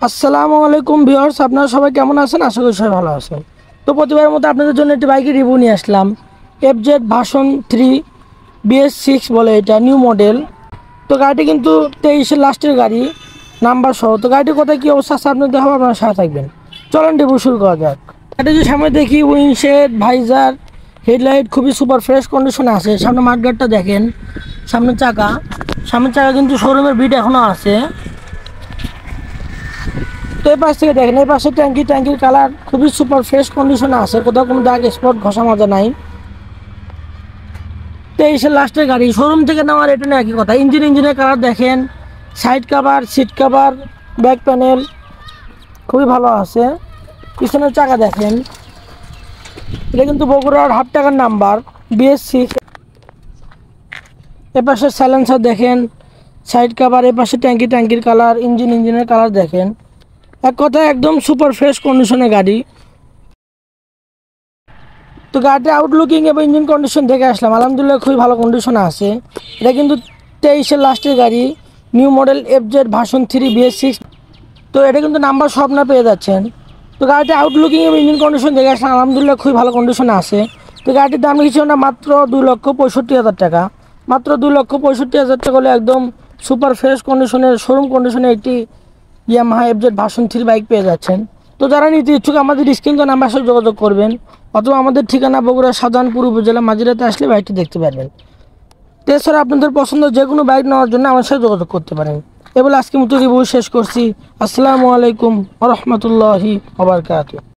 আসসালামু আলাইকুম ভিউয়ার্স, আপনারা সবাই কেমন আছেন? আশা করি সবাই ভালো আছেন। তো প্রতিবারের মতো আপনাদের জন্য একটি বাইকের রিভিউ নিয়ে আসলাম। এফজেড ভার্সন 3 BS6 বলে, এটা নিউ মডেল। তো গাড়িটি কিন্তু 23-এর লাস্টের গাড়ি, নাম্বার সহ। তো গাড়িটির কোথায় কী অবস্থা আছে আপনাদের দেখাবো, আপনারা সাথে থাকবেন। চলেন রিভিউ শুরু করা যাক। গাড়িটি যদি সামনে দেখি, উইন্ডশেড, ভাইজার, হেডলাইট খুবই সুপার ফ্রেশ কন্ডিশনে আছে। সামনে মাঠগার্ডটা দেখেন, সামনের চাকা কিন্তু শোরুমের বিট এখনও আছে। তো এই পাশ থেকে দেখেন, এই পাশে ট্যাঙ্কির কালার খুবই সুপার ফ্রেশ কন্ডিশনে আছে, কোথাও কোনো দাগ স্পট ঘষা মাজা নাই। 23-এর লাস্টের গাড়ি, শোরুম থেকে নেওয়ার রিটার্নে একই কথা। ইঞ্জিনের কালার দেখেন, side cover, seat cover, back panel খুবই ভালো আছে। পিছনের চাকা দেখেন, এটা কিন্তু বগুড়ার হাফ টাকার নাম্বার BS6। এ পাশে সাইলেন্সার দেখেন, সাইড কাভার, এ পাশে ট্যাঙ্কির কালার, ইঞ্জিনের কালার দেখেন। এক কথায় একদম সুপার ফ্রেশ কন্ডিশনের গাড়ি। তো গাড়ির আউটলুকিং এবং ইঞ্জিন কন্ডিশন দেখে আসলাম, আলহামদুলিল্লাহ খুবই ভালো কন্ডিশনে আছে। এটা কিন্তু 23-এর লাস্টের গাড়ি, new model FZ version 3 BS6। তো এটা কিন্তু নাম্বার সব আপনারা পেয়ে যাচ্ছেন। তো গাড়িটির আউটলুকিং এবং ইঞ্জিন কন্ডিশন দেখে আসলাম, আলহামদুলিল্লাহ খুবই ভালো কন্ডিশনে আছে। তো গাড়িটির দাম রেখেছিল না মাত্র 2,65,000 টাকা। মাত্র 2,65,000 টাকা হলে একদম সুপার ফ্রেশ কন্ডিশনের, শোরুম কন্ডিশনের একটি ইয়ামাহা এফজেড ভার্সন 3 বাইক পেয়ে যাচ্ছেন। তো যারা নিতে ইচ্ছুক আমাদের স্ক্রিন তো নাম্বার সাথে যোগাযোগ করবেন, অথবা আমাদের ঠিকানা বগুড়া শাহজাহানপুর উপজেলা মাঝিরাতে আসলে বাইকটি দেখতে পারবেন। তো এছাড়া আপনাদের পছন্দ যে কোনো বাইক নেওয়ার জন্য আমার সাথে যোগাযোগ করতে পারেন। এবার আজকের মতো রিভিউ শেষ করছি। আসসালামু আলাইকুম ওয়া রাহমাতুল্লাহি ওয়া বারাকাতুহু।